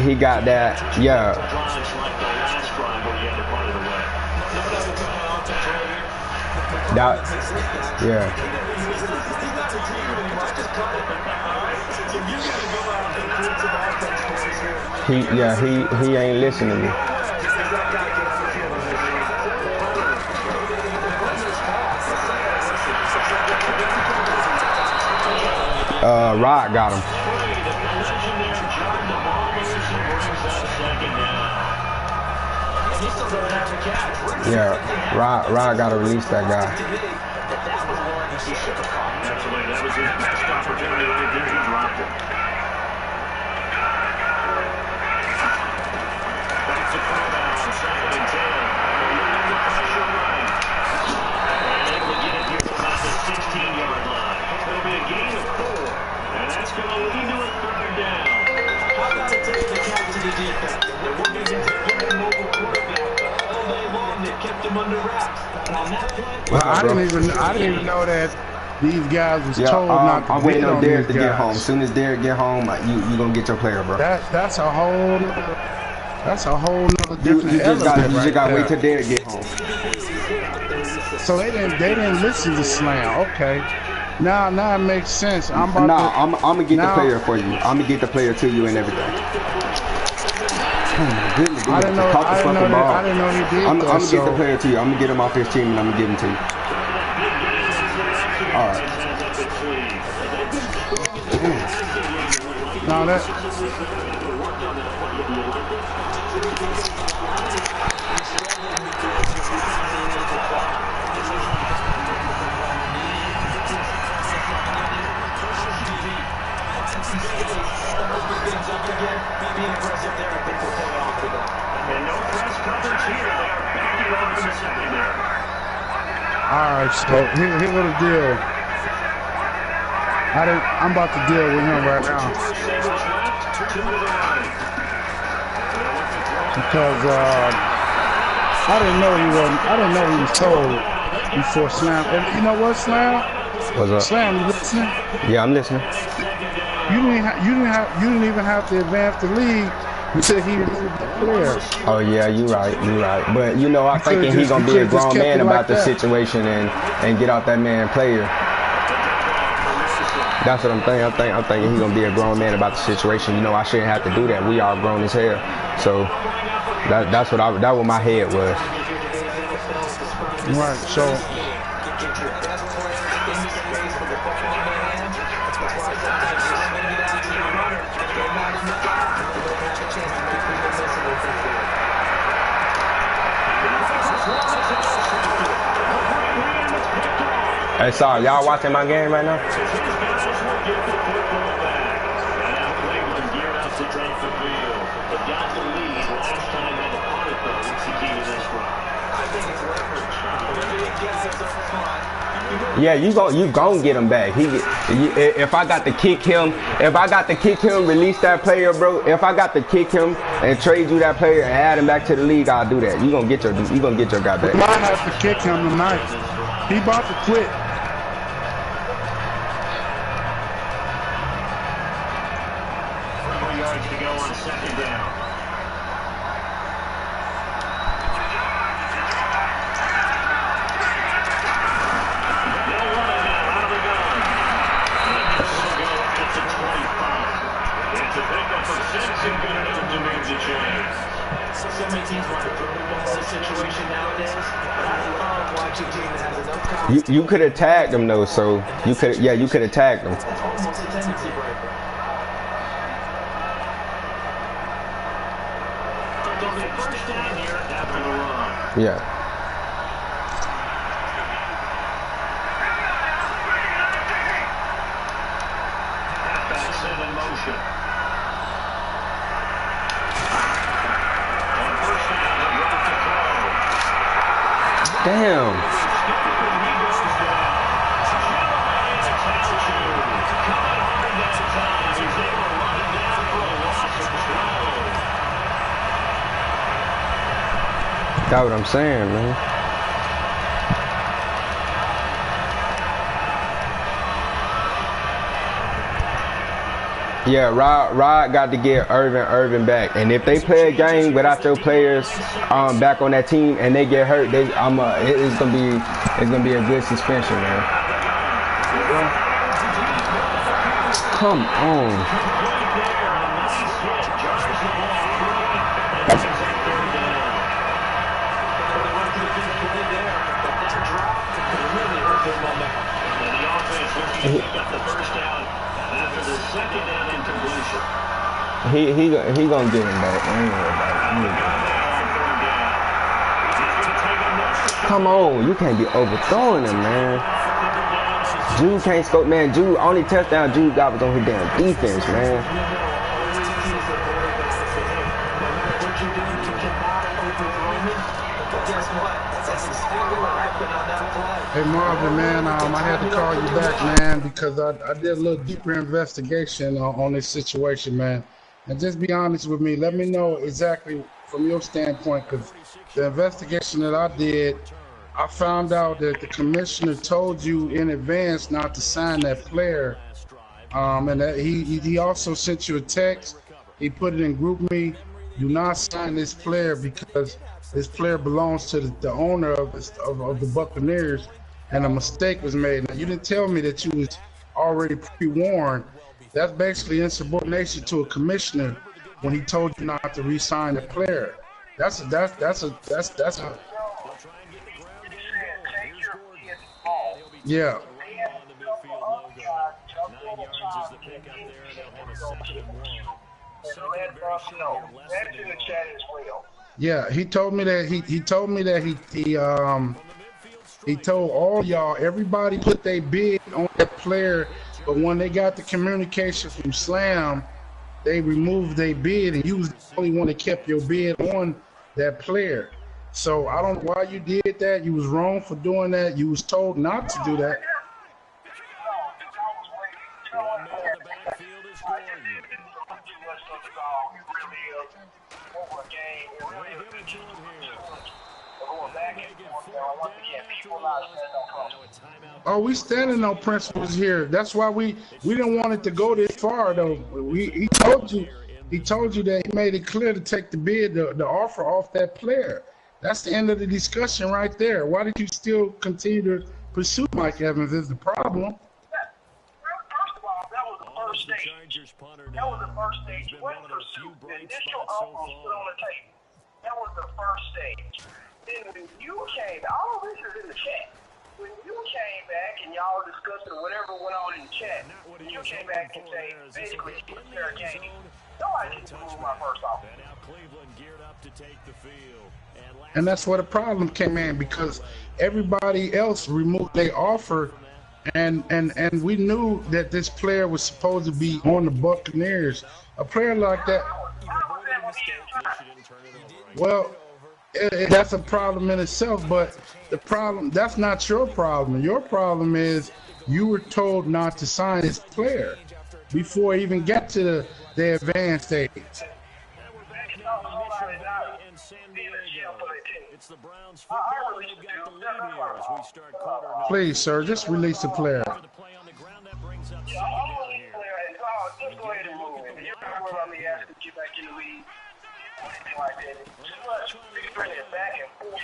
He got that, yeah. Yeah. He ain't listening to me. Rod got him. Yeah, Rod got to release that guy. That was his best opportunity right there. He dropped it. Back to throw down, 2nd and 10. And able to get it here about the 16-yard line. It'll be a gain of 4, and that's going to lead to a 3rd down. I've got to take the cap to the defense. They're working against a very mobile quarterback all day long. They kept him under wraps. And on that play, well, I didn't even know that these guys was told not to. I'm waiting on Derek to get home. As soon as Derek get home, you gonna get your player, bro. That's a whole nother different You just gotta wait till there. Derek get home. So they didn't listen to Slam. Okay. Now it makes sense. I'm gonna get the player for you. I'm gonna get the player to you and everything. Goodness, I didn't know he did. I'm gonna get the player to you. I'm gonna get him off his team and I'm gonna give him to you. All right. Now that. And no press coverage here. They are backing off in the secondary. All right, so here's what the deal. I'm about to deal with him right now because I didn't know he was told before Slam. And you know what, Slam? What's up? Slam, you listening? Yeah, I'm listening. You didn't even have to advance the league. You said he was the player. Oh yeah, you right. But I'm thinking he's gonna be a grown man about the situation and get out that man player. That's what I'm thinking. I'm thinking he's gonna be a grown man about the situation. I shouldn't have to do that. We all grown as hell. So that's what my head was. Right. So. Hey, sorry, y'all watching my game right now? I think it's leverage. Maybe it gets us up front. You go Yeah, you gon' get him back. If I got to kick him, release that player, bro. If I got to kick him and trade you that player and add him back to the league, I'll do that. You gonna get your guy back. We might have to kick him tonight. He about to quit. 4 yards to go on second down. You could have tagged him though, so you could have tagged him. Yeah. Halfback set in motion. Damn. That's what I'm saying, man. Yeah, Rod got to get Irvin back, and if they play a game without your players back on that team and they get hurt, it's gonna be a good suspension, man. Come on. He gonna get him back. Come on, you can't be overthrowing him, man. Jude can't score, man. Jude, only touchdown Jude got was on his damn defense, man. Hey Marvin, man, I had to call you back, man, because I did a little deeper investigation on this situation, man. And just be honest with me. Let me know exactly from your standpoint, because the investigation that I did, I found out that the commissioner told you in advance not to sign that player, and that he also sent you a text. He put it in GroupMe. Do not sign this player because this player belongs to the owner of the Buccaneers, and a mistake was made. Now, you didn't tell me that you was already pre-warned. That's basically insubordination to a commissioner when he told you not to re-sign the player. That's a yeah. Yeah, he told me that he told all y'all, everybody put their bid on that player, but when they got the communication from Slam, they removed their bid, and you was the only one that kept your bid on that player. So I don't know why you did that. You was wrong for doing that. You was told not to do that. Oh, we standing on principles here. That's why we didn't want it to go this far, though. He told you that he made it clear to take the bid, the offer off that player. That's the end of the discussion right there. Why did you still continue to pursue Mike Evans is the problem. First of all, that was the first stage. That was the first stage. You went pursuit. The initial offer was put on the table. That was the first stage. Then when you came, all this is in the chat. When you came back and y'all discussed whatever went on in the chat, you came back and say, basically, it's fair game. Nobody can move my first offer. And that's where the problem came in, because everybody else removed their offer, and we knew that this player was supposed to be on the Buccaneers. A player like that. Well, That's a problem in itself, but the problem, that's not your problem. Your problem is you were told not to sign this player before he even get to the advanced stage. And we're back now in Mission Valley and San Diego. It's the Browns football, and they've got the lead here as we start quarter number. Please, sir, just release the player. For the play on the ground, that brings up second down here. Just go ahead and move it. You're not worried about me asking to get back in the league. Anything like that. Too much. Bring it back and forth.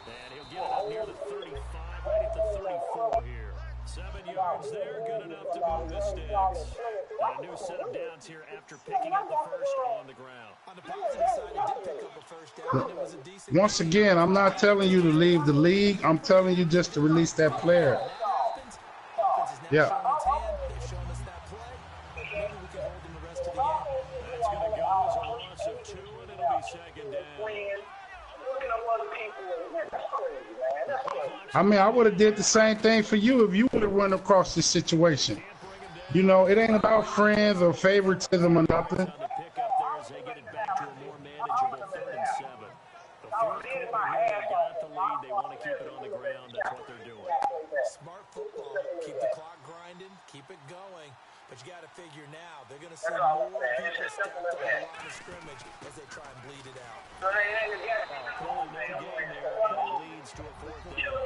And he'll get it up near the 35, right at the 34 here. 7 yards there, good enough to move the sticks. And a new set of downs here after picking up the first on the ground. On the positive side, he did pick up a first down, and it was a decent. Once again, I'm not telling you to leave the league. I'm telling you just to release that player. Yeah. They've shown us that play, but maybe we can hold them the rest of the game. That's going to go as a loss of 2, and it'll be second down. Looking at other people, that's crazy, man. That's crazy. I mean, I would have did the same thing for you if you would have run across this situation. You know, it ain't about friends or favoritism or nothing. On the pickup there as they get it back to a more manageable 3rd and 7. The fourth quarter here, they got the lead. They want to keep it on the ground. That's what they're doing. Smart football. Keep the clock grinding. Keep it going. But you got to figure now, they're going to send more people stacked on the line of scrimmage as they try and bleed it out. Calling that game there, and it leads to a 4th down.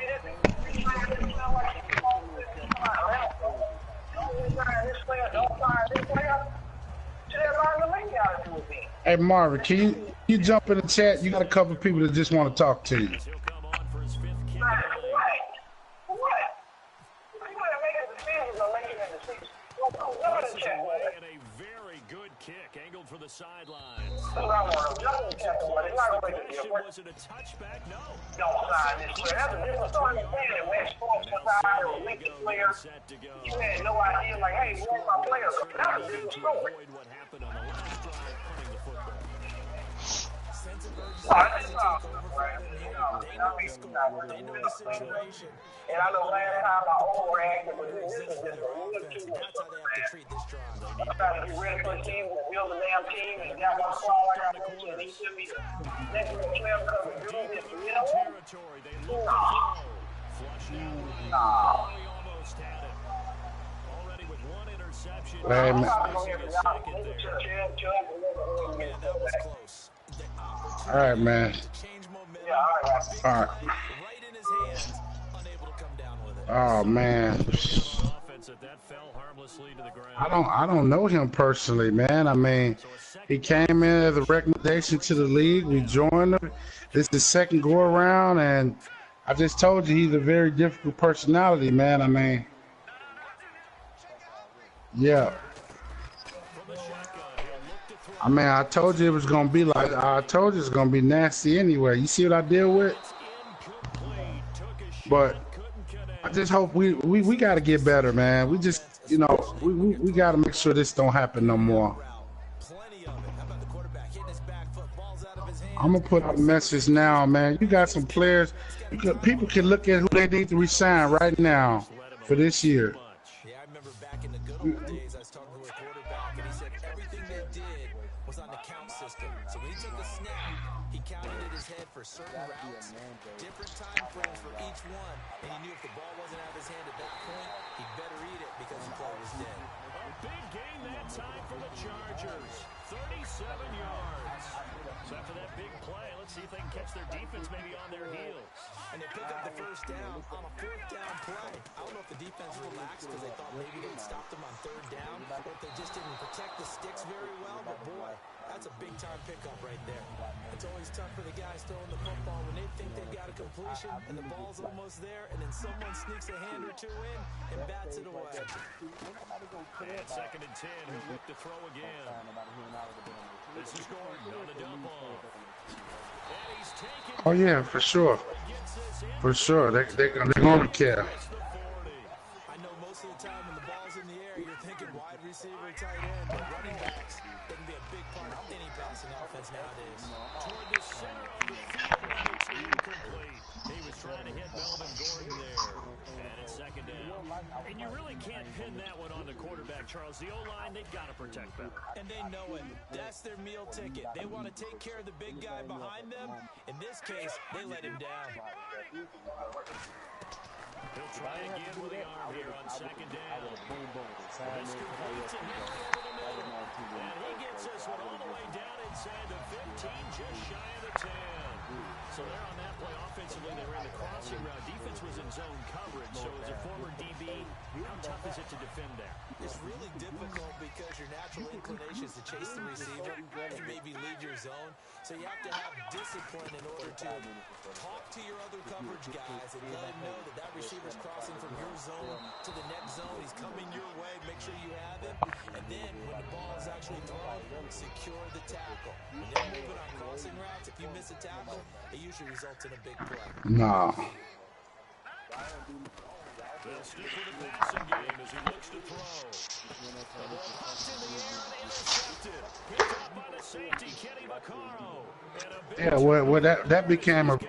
Hey, Marvin, can you jump in the chat? You got a couple of people that just want to talk to you. He'll come on for his 5th kick of the league. This is away and a very good kick, angled for the sidelines. The question, was it a touchback? No. Don't sign this player. That's a different story than saying West Force was out or linked the player. You had no idea, like, hey, where's my player? That's a different story. Avoid what happened on the last drive, punting the football. Sense of urgency. That's all. They know the situation. And I know last time I overreacted, but this is just a little too much. That's how they have to treat this drive. I'm trying to get ready for the team, build a damn team, and got one call I got to do, and he should be next to the 12 cover do this, you know? Territory, they look to throw. Flushed out. He almost had it. Already with 1 interception. Hey, man. Man, that was close. The All right, man. opportunity to change momentum. Yeah, all right. All right. Right in his hands, unable to come down with it. Oh, man. Offense that fell harmlessly to the ground. I don't know him personally, man. I mean, he came in as a recommendation to the league. We joined him. This is the second go around, and I just told you he's a very difficult personality, man. I mean, yeah. I mean, I told you it was gonna be like I told you it's gonna be nasty anyway. You see what I deal with? But I just hope we got to get better, man. We just, you know, we got to make sure this don't happen no more. I'm gonna put out a message now, man. You got some players. People can look at who they need to resign right now for this year. Yeah, I remember back in the good old days, I was talking to a quarterback, and he said everything they did was on the count system. So when he took a snap, he counted in his head for certain routes, different time frames for each one, and he knew if the ball wasn't out of his hand at that point, he'd better eat it because the play was dead. A big gain that time for the Chargers. 37 yards. So after that big play, let's see if they can catch their defense maybe on their heels. And they pick up the first down on a 4th down play. I don't know if the defense relaxed because they thought maybe they'd stop them on 3rd down, or if they just didn't protect the sticks very well. But boy, that's a big-time pickup right there. It's always tough for the guys throwing the football when they think they've got a completion and the ball's almost there, and then someone sneaks a hand or two in and bats it away. And 2nd and 10, he'll look to throw again. This is Gordon on the dump off. And he's taken. Oh yeah, for sure, for sure. They're gonna care. I know most of the time when the ball's in the air, you're thinking wide receiver, tight end, but running backs can be a big part of any passing offense nowadays. Toward the center of the field, and it's incomplete. He was trying to hit Melvin Gordon there. And it's 2nd down. And you really can't pin that one on the quarterback, Charles. The O-line, they've got to protect protect better. And they know it. That's their meal ticket. They want to take care of the big guy behind them. In this case, they let him down. He'll try again with the arm here on second down. This completes it now over the middle. And he gets this one all the way down inside the 15, just shy of the 10. So there on that play, offensively, they ran the crossing route. Defense was in zone coverage. So as a former DB, how tough is it to defend there? It's really difficult because your natural inclination is to chase the receiver and maybe leave your zone. So you have to have discipline in order to talk to your other coverage guys and let them know that that receiver's crossing from your zone to the next zone. He's coming your way. Make sure you have him. And then when the ball is actually thrown, secure the tackle. And then moving on crossing routes, if you miss a tackle, it usually results in a big play. Nah. They'll stick with the passing game as he looks to throw. The ball popped in the air and intercepted. Picked up by the safety, Kenny Vaccaro. Yeah, well, that became a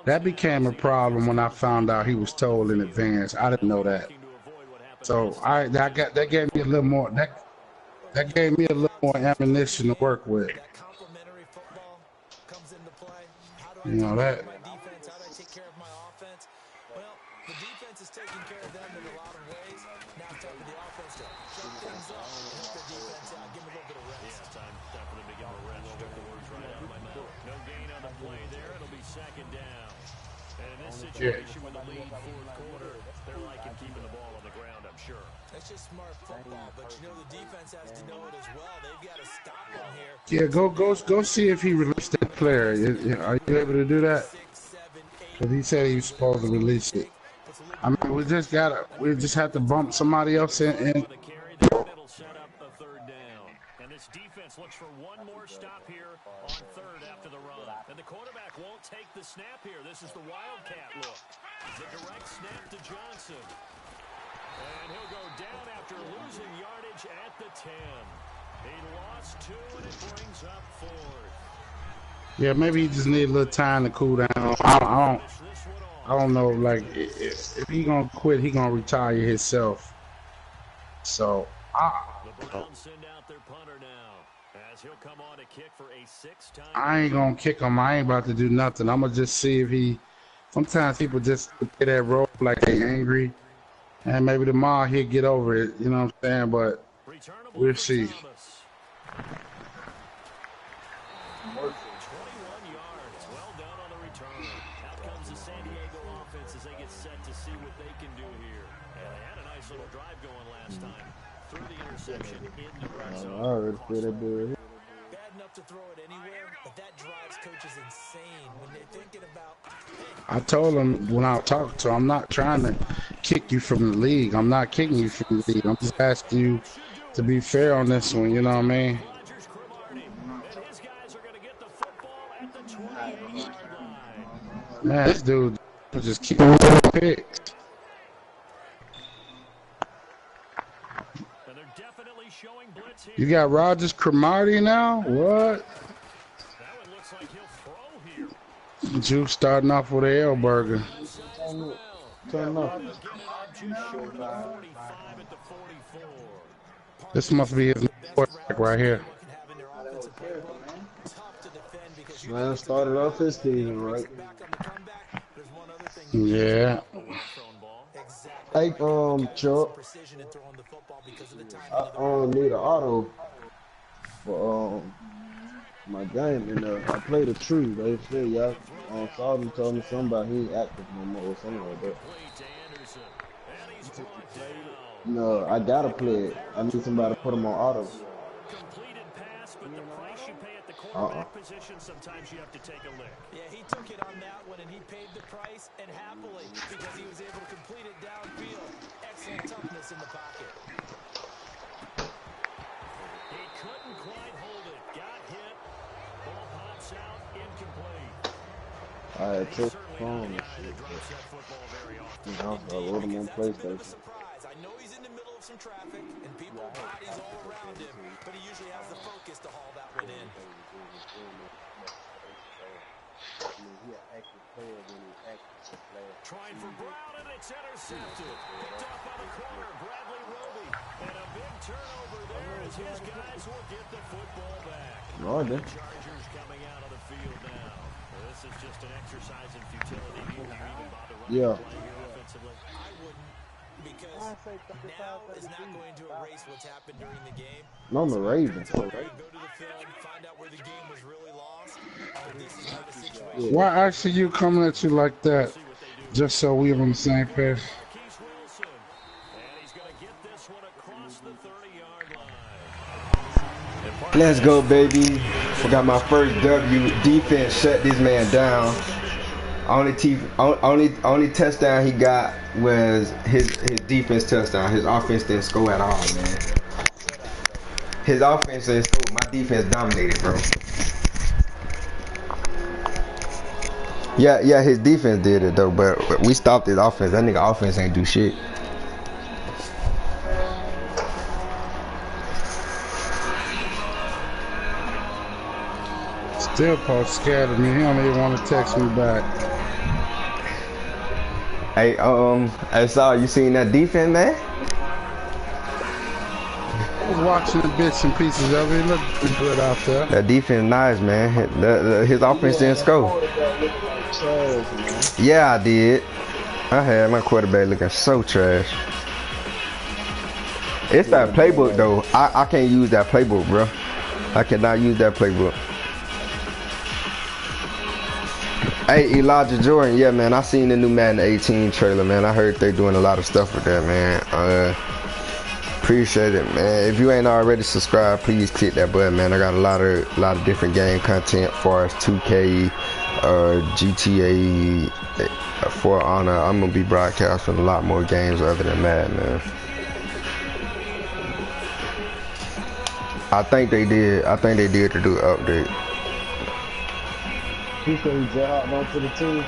that became a problem when I found out he was told in advance. I didn't know that. So that gave me a little more that gave me a little more ammunition to work with. That complementary football comes into play. How do I You know that. take care of my defense? How do I take care of my offense? Well, the defense is taking care of them in a lot of ways. Now it's time for the offense to shut things up and help the defense out. Give them a little bit of rest. Yeah, time for them to give them a rest. Took the words right out of my mouth. No gain on the play there. It'll be second down. And in this situation with the lead fourth quarter, they're liking keeping the ball on the ground, I'm sure. It's just smart football, but you know the defense has to know it as well. They've got to stop him here. Yeah, go see if he released that player. Are you able to do that? Because he said he was supposed to release it. I mean, we just have to bump somebody else in. The carry there, it'll set up a third down. And this defense looks for one more stop here on third after the run. And the quarterback won't take the snap here. This is the Wildcat look. The direct snap to Johnson. And he'll go down after losing yardage at the 10. He lost 2, and it brings up 4th. Yeah, maybe he just need a little time to cool down. I don't know. Like, if he gonna quit, he gonna retire himself. So The Browns send out their punter now, as he'll come on to kick for a 6th time. I ain't gonna kick him. I ain't about to do nothing. I'm gonna just see if he. Sometimes people just get that roll like they angry, and maybe tomorrow he'll get over it. You know what I'm saying? But we'll see. 21 yards. Well done on the return. Out comes the San Diego offense as they get set to see what they can do here. And they had a nice little drive going last time. Through the interception in the red zone. I already feel that dude. Bad enough to throw it anywhere, but that drives coaches insane when they're thinking about. I told him when I talked to him, I'm not trying to kick you from the league. I'm not kicking you from the league. I'm just asking you to be fair on this one. You know what I mean? Man, this dude just keep picks. You got Rogers Cromartie now? What? Juke starting off with an L burger. Turn up. This must be his quarterback right here. Man started off his season, right? Yeah. Hey, Chuck. I need an auto for my game, and I played a tree. They said y'all saw them, told me something about he ain't active no more or something like that. No, I gotta play it. I need somebody to put him on auto. Position, sometimes you have to take a lick. Yeah, he took it on that one, and he paid the price, and happily, because he was able to complete it downfield. Excellent toughness in the pocket. He couldn't quite hold it. Got hit. Ball pops out, incomplete. I had took the phone and shit. I wrote him on PlayStation. I know he's in the middle of some traffic, and people bodies all around him, but he usually has the focus to haul that one in. He an active player when he active player. Trying for Brown, and it's intercepted. Picked off by the corner, Bradley Roby. And a big turnover there as his guys will get the football back. Roger. Chargers coming out on the field now. This is just an exercise in futility. Do you even bother running play here offensively? I wouldn't, because now is not going to erase what's happened during the game. I'm a Raven. Go to the film, find out where the game was really lost. This is not a situation. Why actually you coming at you like that? Just so we on the same page. Marquise Wilson. And he's going to get this one across the 30-yard line. Let's go, baby. I got my first W. Defense shut this man down. Only touchdown he got was his defense touchdown. His offense didn't score at all, man. His offense didn't score. My defense dominated, bro. Yeah, his defense did it though, but we stopped his offense. That nigga offense ain't do shit. Still Post scared of me. He don't even want to text me back. Hey, I saw you seen that defense, man? I was watching the bits and pieces of it. It looked good out there. That defense nice, man. His offense didn't score. Yeah, I did. I had my quarterback looking so trash. It's that playbook though. I can't use that playbook, bro. I cannot use that playbook. Hey, Elijah Jordan, yeah, man. I seen the new Madden 18 trailer, man. I heard they doing a lot of stuff with that, man. Appreciate it, man. If you ain't already subscribed, please click that button, man. I got a lot of different game content for us, 2K, GTA, For Honor. I'm gonna be broadcasting a lot more games other than that, man. I think they did to do an update. He said he dropped onto the team.